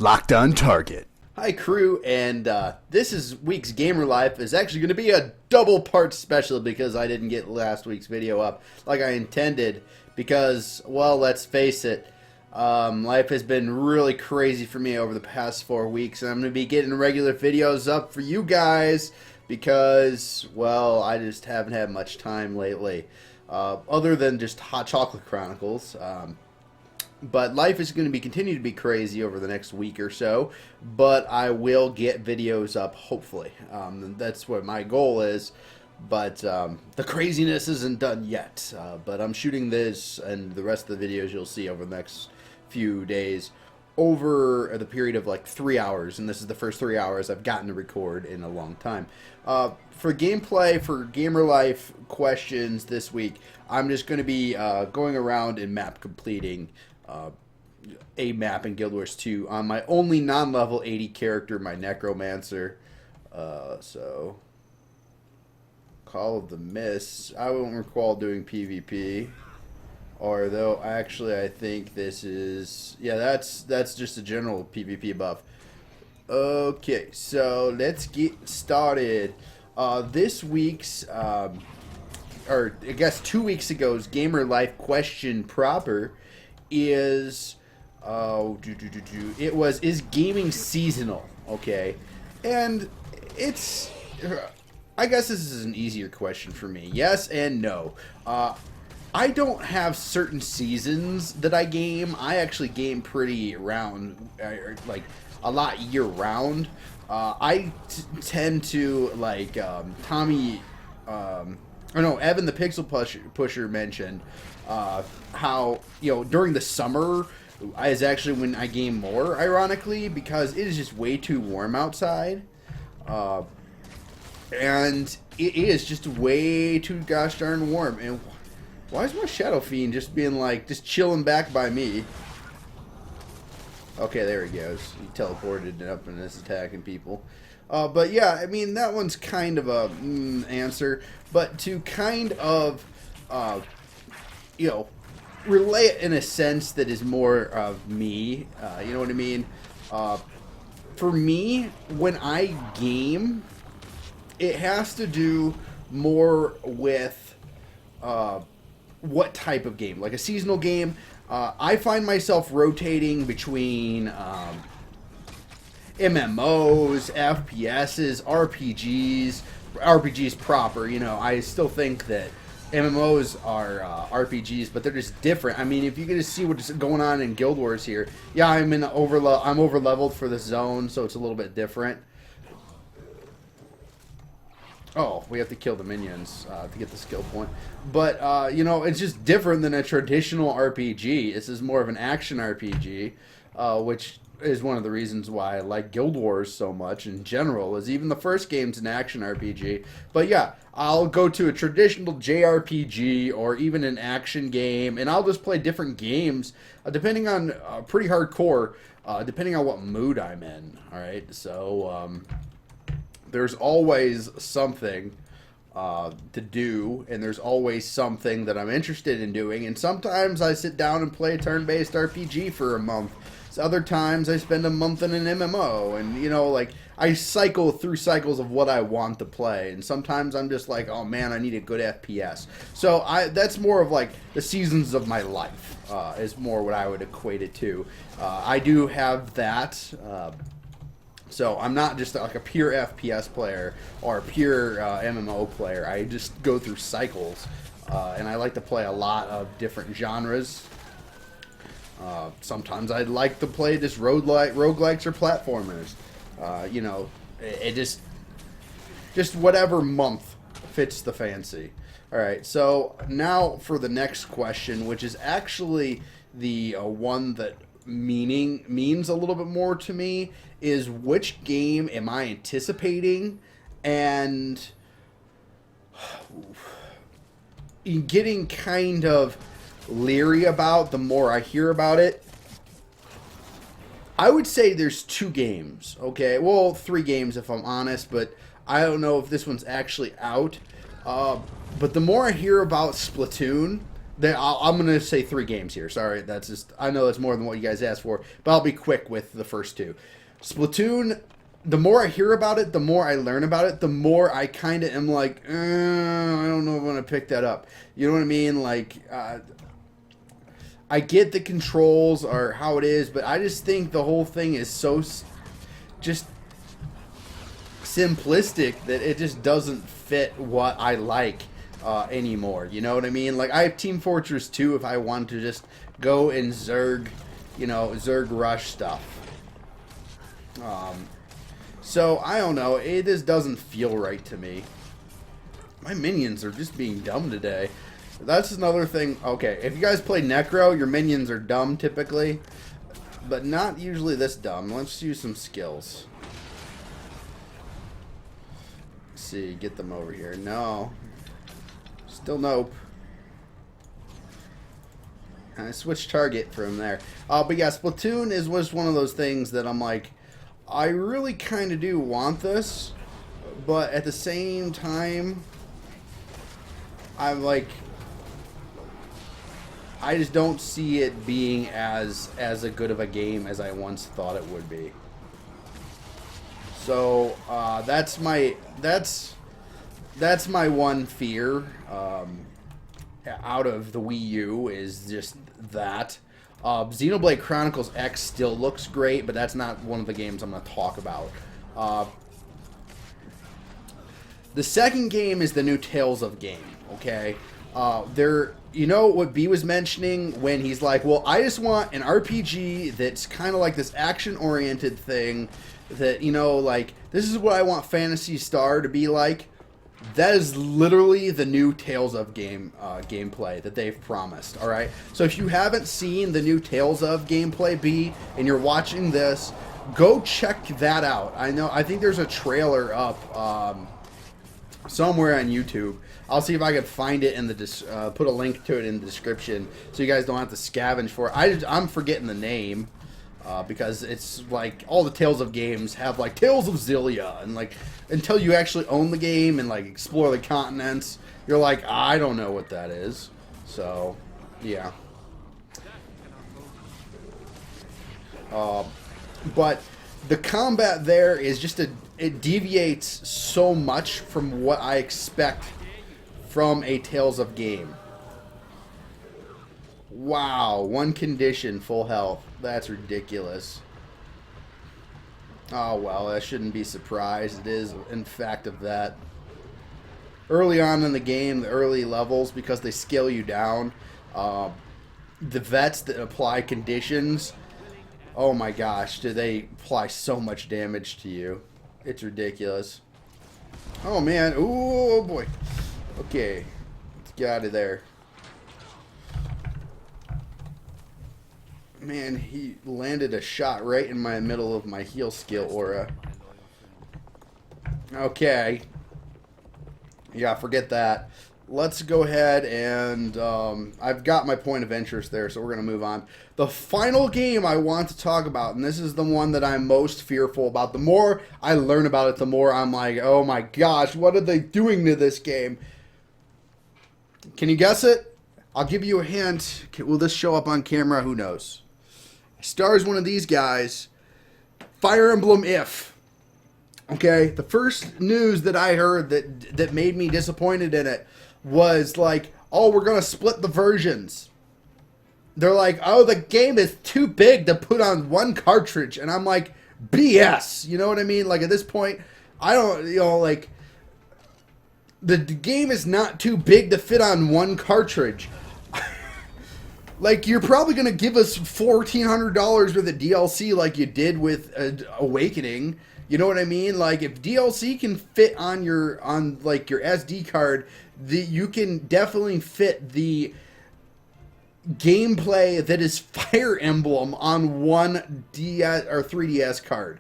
Locked on target. Hi crew, and this is week's Gamer Life is actually going to be a double part special because I didn't get last week's video up like I intended because, well, let's face it, life has been really crazy for me over the past 4 weeks, and I'm going to be getting regular videos up for you guys because, well, I just haven't had much time lately, other than just Hot Chocolate Chronicles. But life is going to continue to be crazy over the next week or so, but I will get videos up, hopefully. That's what my goal is, but the craziness isn't done yet. But I'm shooting this and the rest of the videos you'll see over the next few days over the period of like 3 hours, and this is the first 3 hours I've gotten to record in a long time. For gameplay, for Gamer Life questions this week, I'm just going to be going around and map completing a map in Guild Wars 2 on my only non-level 80 character, my Necromancer. So, Call of the Mist. I won't recall doing PvP. Or though, actually, I think this is... Yeah, that's just a general PvP buff. Okay, so let's get started. This week's... or I guess 2 weeks ago's Gamer Life question proper is is gaming seasonal? Okay, and it's, I guess this is an easier question for me. Yes and no. I don't have certain seasons that I game. I actually game pretty round, like a lot year round. I tend to like Tommy. Evan the Pixel Pusher mentioned how, during the summer is actually when I game more, ironically, because it is just way too warm outside. And it is just way too gosh darn warm. And why is my Shadow Fiend just being like, just chilling back by me? Okay, there he goes. He teleported up and is attacking people. But yeah, I mean, that one's kind of a answer. But to kind of, relay it in a sense that is more of me, you know what I mean? For me, when I game, it has to do more with what type of game. Like a seasonal game, I find myself rotating between... MMOs, FPSs, RPGs proper. I still think that MMOs are RPGs, but they're just different. I mean, if you get to see what's going on in Guild Wars here, yeah, I'm over leveled for the zone, so it's a little bit different. Oh, we have to kill the minions to get the skill point. But, it's just different than a traditional RPG. This is more of an action RPG, which is one of the reasons why I like Guild Wars so much in general, is even the first game's an action RPG. But yeah, I'll go to a traditional JRPG or even an action game, and I'll just play different games, depending on, pretty hardcore, depending on what mood I'm in, alright? So, there's always something to do, and there's always something that I'm interested in doing, and sometimes I sit down and play a turn-based RPG for a month. So other times I spend a month in an MMO, and I cycle through cycles of what I want to play, and sometimes I'm just like, oh man, I need a good FPS. So that's more of like the seasons of my life, is more what I would equate it to. I do have that, so I'm not just like a pure FPS player or a pure MMO player. I just go through cycles, and I like to play a lot of different genres. Sometimes I'd like to play just roguelikes or platformers. It just whatever month fits the fancy. Alright, so now for the next question, which is actually the one that means a little bit more to me, is which game am I anticipating and getting kind of leery about the more I hear about it. I would say there's 2 games, okay? Well, 3 games if I'm honest, but I don't know if this one's actually out. But the more I hear about Splatoon, I'm going to say 3 games here. Sorry, that's just, I know that's more than what you guys asked for, but I'll be quick with the first 2. Splatoon, the more I hear about it, the more I learn about it, the more I kind of am like, I don't know if I want to pick that up. You know what I mean? Like, I get the controls or how it is, but I just think the whole thing is so just simplistic that it just doesn't fit what I like anymore. You know what I mean? Like, I have Team Fortress 2 if I want to just go and Zerg, you know, Zerg rush stuff. So, I don't know. It just doesn't feel right to me. My minions are just being dumb today. That's another thing. Okay, if you guys play Necro, your minions are dumb typically. But not usually this dumb. Let's use some skills. Let's see, get them over here. No. Still nope. And I switched target from there. But yeah, Splatoon was one of those things that I'm like, I really kind of do want this, but at the same time, I'm like, I just don't see it being as a good of a game as I once thought it would be. So that's my one fear out of the Wii U is just that. Xenoblade Chronicles X still looks great, but that's not one of the games I'm going to talk about. The second game is the new Tales of game, okay? You know what B was mentioning when he's like, well, I just want an RPG that's kind of like this action-oriented thing that, you know, like, this is what I want Phantasy Star to be like. That is literally the new Tales of game gameplay that they've promised, all right? So if you haven't seen the new Tales of gameplay, B, and you're watching this, go check that out. I think there's a trailer up somewhere on YouTube. I'll see if I can find it in the put a link to it in the description so you guys don't have to scavenge for it. I'm forgetting the name. Because it's like all the Tales of games have like Tales of Zillia, and like until you actually own the game and like explore the continents, you're like, I don't know what that is. So yeah. But the combat there is just it deviates so much from what I expect from a Tales of game. Wow, one condition, full health. That's ridiculous. Oh, well, I shouldn't be surprised. It is, in fact, of that. Early on in the game, the early levels, because they scale you down, the vets that apply conditions, oh my gosh, do they apply so much damage to you. It's ridiculous. Oh, man. Ooh, oh boy. Okay, let's get out of there. Man, he landed a shot right in my middle of my heal skill aura. Okay. Yeah, forget that. Let's go ahead and I've got my point of interest there, so we're going to move on. The final game I want to talk about, and this is the one that I'm most fearful about. The more I learn about it, the more I'm like, oh my gosh, what are they doing to this game? Can you guess it? I'll give you a hint. Will this show up on camera? Who knows? Stars one of these guys. Fire Emblem If. Okay, the first news that I heard that made me disappointed in it was like, oh, we're going to split the versions. They're like, oh, the game is too big to put on one cartridge. And I'm like, BS. You know what I mean? Like, at this point, I don't, you know, like, the game is not too big to fit on one cartridge. Like, you're probably going to give us $1,400 worth of DLC like you did with Awakening. You know what I mean? Like, if DLC can fit on your SD card, you can definitely fit the gameplay that is Fire Emblem on one DS or 3DS card.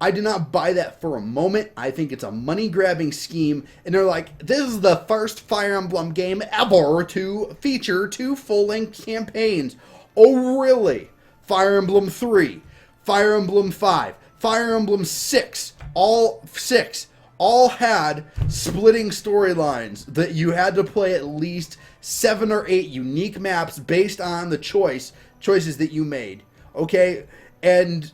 I do not buy that for a moment. I think it's a money-grabbing scheme. And they're like, this is the first Fire Emblem game ever to feature 2 full-length campaigns. Oh, really? Fire Emblem 3, Fire Emblem 5, Fire Emblem 6, all 6, all had splitting storylines that you had to play at least 7 or 8 unique maps based on the choices that you made. Okay? And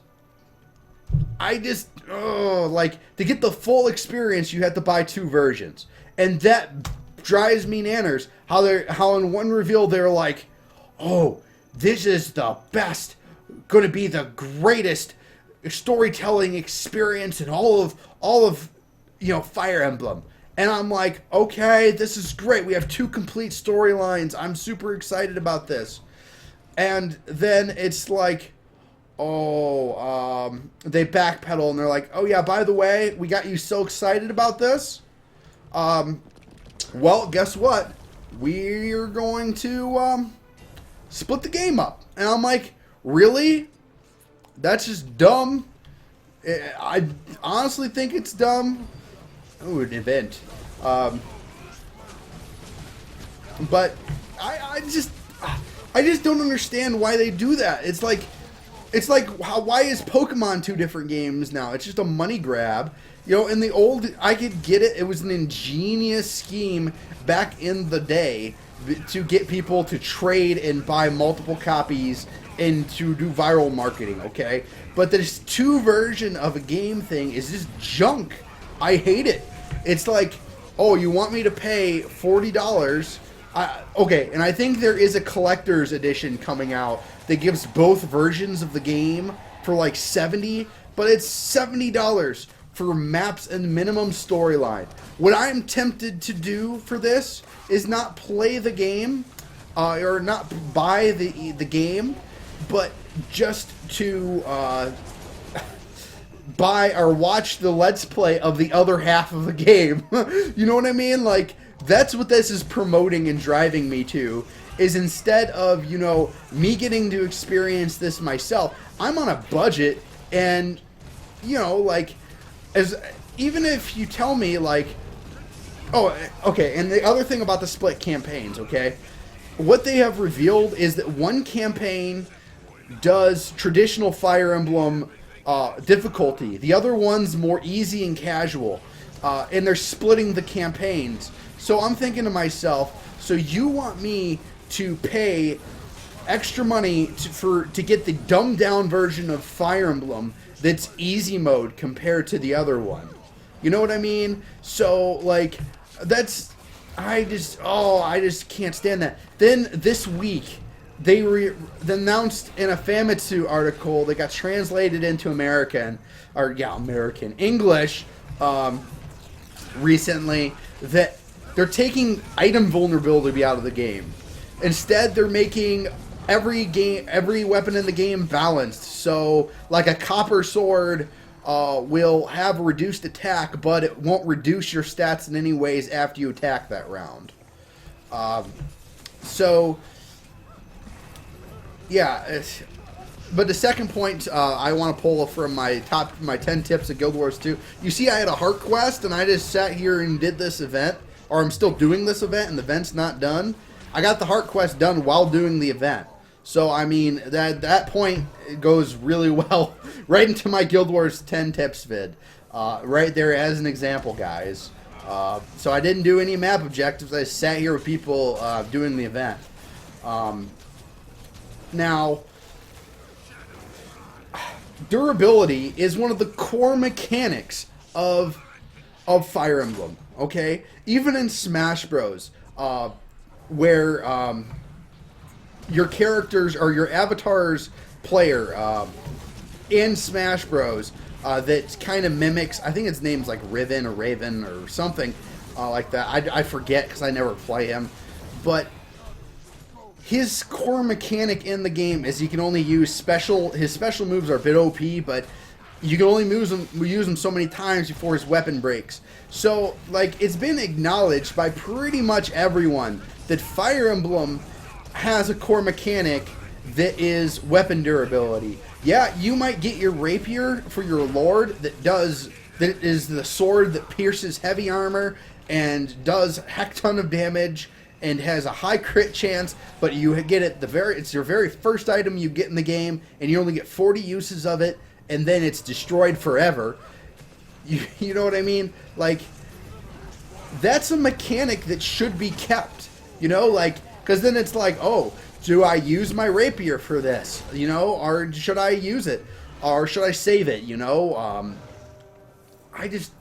I just, like, to get the full experience, you have to buy 2 versions. And that drives me nanners. How in one reveal they're like, oh, this is the best, going to be the greatest storytelling experience in all of Fire Emblem. And I'm like, okay, this is great. We have 2 complete storylines. I'm super excited about this. And then it's like, they backpedal and they're like, oh yeah, by the way, we got you so excited about this. Well, guess what? We're going to split the game up. And I'm like, really? That's just dumb. I honestly think it's dumb. Ooh, an event. But I just don't understand why they do that. It's like why is Pokemon 2 different games now? It's just a money grab. In the old, I could get it. It was an ingenious scheme back in the day to get people to trade and buy multiple copies and to do viral marketing, okay? But this 2 version of a game thing is just junk. I hate it. It's like, oh, you want me to pay $40? Okay, and I think there is a collector's edition coming out that gives both versions of the game for like $70, but it's $70 for maps and minimum storyline. What I'm tempted to do for this is not play the game, or not buy the game, but just to buy or watch the Let's Play of the other half of the game. You know what I mean? Like, that's what this is promoting and driving me to, is instead of, me getting to experience this myself, I'm on a budget, and, like, even if you tell me, like, oh, okay, and the other thing about the split campaigns, okay, what they have revealed is that one campaign does traditional Fire Emblem difficulty. The other one's more easy and casual, and they're splitting the campaigns. So I'm thinking to myself, so you want me to pay extra money to get the dumbed down version of Fire Emblem that's easy mode compared to the other one? You know what I mean? So, like, I just can't stand that. Then this week, they announced in a Famitsu article that got translated into American English recently, that they're taking item vulnerability out of the game. Instead, they're making every weapon in the game balanced. So, like, a copper sword will have a reduced attack, but it won't reduce your stats in any ways after you attack that round. Yeah, but the second point I want to pull from my 10 tips of Guild Wars 2. You see, I had a heart quest, and I just sat here and did this event, or I'm still doing this event, and the event's not done. I got the heart quest done while doing the event. So, I mean, that point goes really well right into my Guild Wars 10 tips vid. Right there as an example, guys. So I didn't do any map objectives. I sat here with people doing the event. Now, durability is one of the core mechanics of Fire Emblem, okay? Even in Smash Bros, where your characters or your avatar's player in Smash Bros that kind of mimics, I think his name's like Riven or Raven or something like that. I forget because I never play him, but his core mechanic in the game is he can only use his special moves are a bit OP, but you can only use them so many times before his weapon breaks. So, like, it's been acknowledged by pretty much everyone that Fire Emblem has a core mechanic that is weapon durability. Yeah, you might get your rapier for your lord that is the sword that pierces heavy armor and does a heck ton of damage and has a high crit chance, but you get it it's your very first item you get in the game, and you only get 40 uses of it, and then it's destroyed forever. You know what I mean? Like, that's a mechanic that should be kept. You know, like, because then it's like, oh, do I use my rapier for this? You know, or should I use it? Or should I save it? You know, I just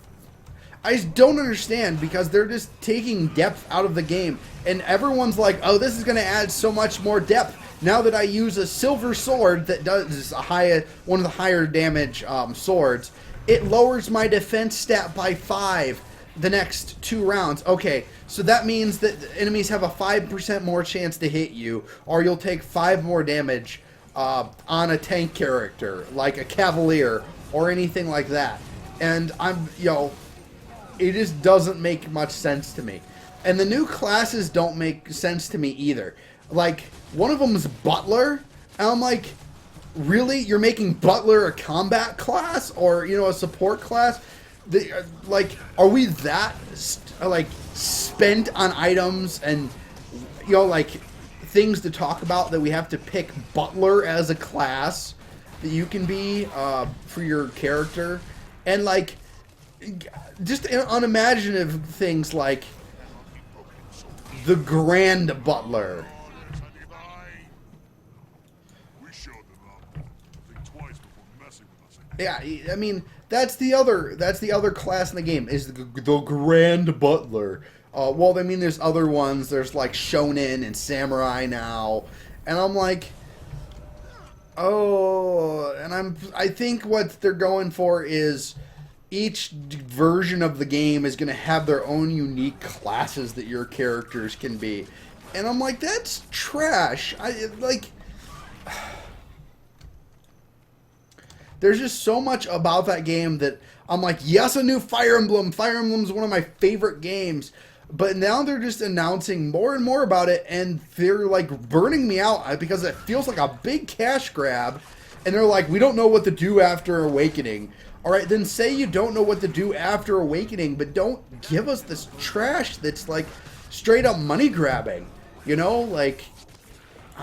don't understand, because they're just taking depth out of the game. And everyone's like, oh, this is going to add so much more depth now that I use a silver sword that does one of the higher damage swords. It lowers my defense stat by 5 the next 2 rounds. Okay, so that means that enemies have a 5% more chance to hit you, or you'll take 5 more damage on a tank character, like a Cavalier, or anything like that. And it just doesn't make much sense to me. And the new classes don't make sense to me either. Like, one of them is Butler, and I'm like, really? You're making Butler a combat class, or, a support class? Are we that, spent on items and, things to talk about that we have to pick Butler as a class that you can be for your character? And, just unimaginative things like the Grand Butler. Yeah, I mean, that's the other class in the game, is the Grand Butler. Well, I mean, there's other ones. There's like Shonen and Samurai now, and I'm like, oh, and I think what they're going for is each version of the game is going to have their own unique classes that your characters can be, and I'm like, that's trash. There's just so much about that game that I'm like, yes, a new Fire Emblem. Fire Emblem's one of my favorite games. But now they're just announcing more and more about it, and they're like burning me out because it feels like a big cash grab. And they're like, we don't know what to do after Awakening. All right, then say you don't know what to do after Awakening, but don't give us this trash that's like straight up money grabbing. I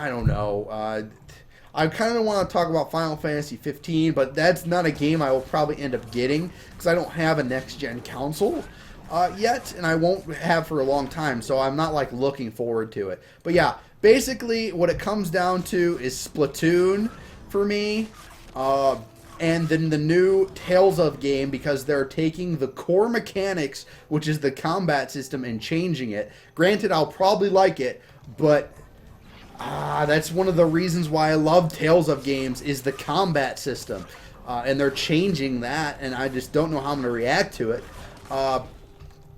don't know. I kind of want to talk about Final Fantasy 15, but that's not a game I will probably end up getting because I don't have a next-gen console yet, and I won't have for a long time, so I'm not looking forward to it. But yeah, basically what it comes down to is Splatoon for me, and then the new Tales of game, because they're taking the core mechanics, which is the combat system, and changing it. Granted, I'll probably like it, but that's one of the reasons why I love Tales of games, is the combat system. And they're changing that, and I just don't know how I'm going to react to it.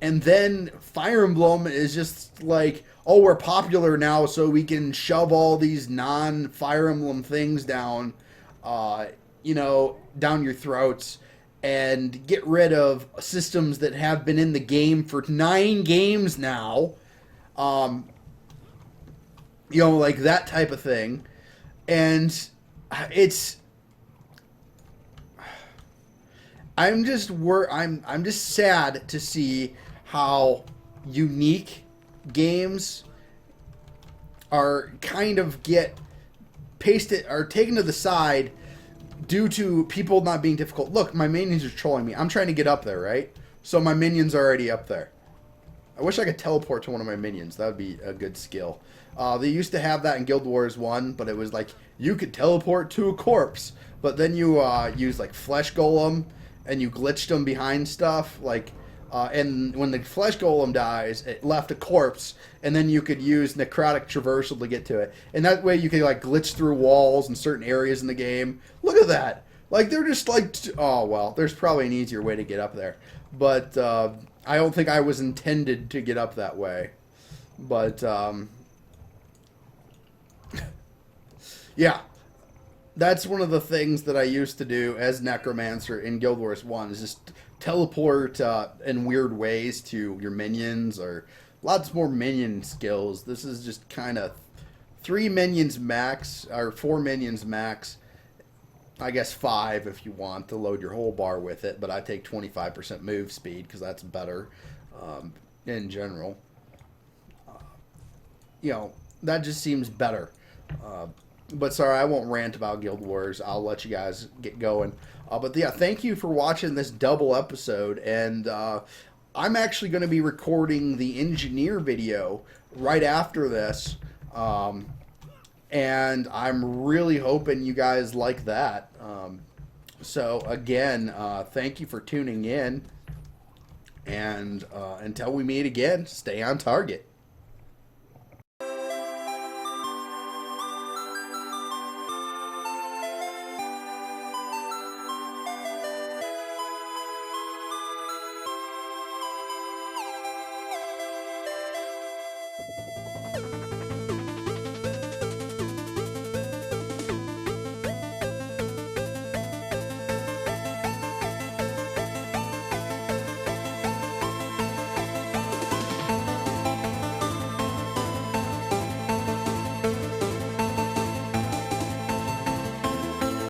And then Fire Emblem is just like, oh, we're popular now, so we can shove all these non-Fire Emblem things down, down your throats, and get rid of systems that have been in the game for 9 games now. That type of thing. And I'm just sad to see how unique games are kind of get pasted or taken to the side due to people not being difficult. Look, my minions are trolling me. I'm trying to get up there, right? So my minions are already up there. I wish I could teleport to one of my minions. That would be a good skill. They used to have that in Guild Wars 1, but it was like you could teleport to a corpse, but then you use Flesh Golem, and you glitched them behind stuff, and when the Flesh Golem dies, it left a corpse, and then you could use Necrotic Traversal to get to it, and that way you could glitch through walls in certain areas in the game. Look at that! They're just oh well, there's probably an easier way to get up there, but I don't think I was intended to get up that way, but yeah, that's one of the things that I used to do as Necromancer in Guild Wars 1, is just teleport in weird ways to your minions, or lots more minion skills. This is just kind of 3 minions max, or 4 minions max. I guess 5 if you want to load your whole bar with it, but I take 25% move speed because that's better in general. That just seems better. But sorry, I won't rant about Guild Wars. I'll let you guys get going. But yeah, thank you for watching this double episode. And I'm actually going to be recording the engineer video right after this. And I'm really hoping you guys like that. So again, thank you for tuning in. And until we meet again, stay on target.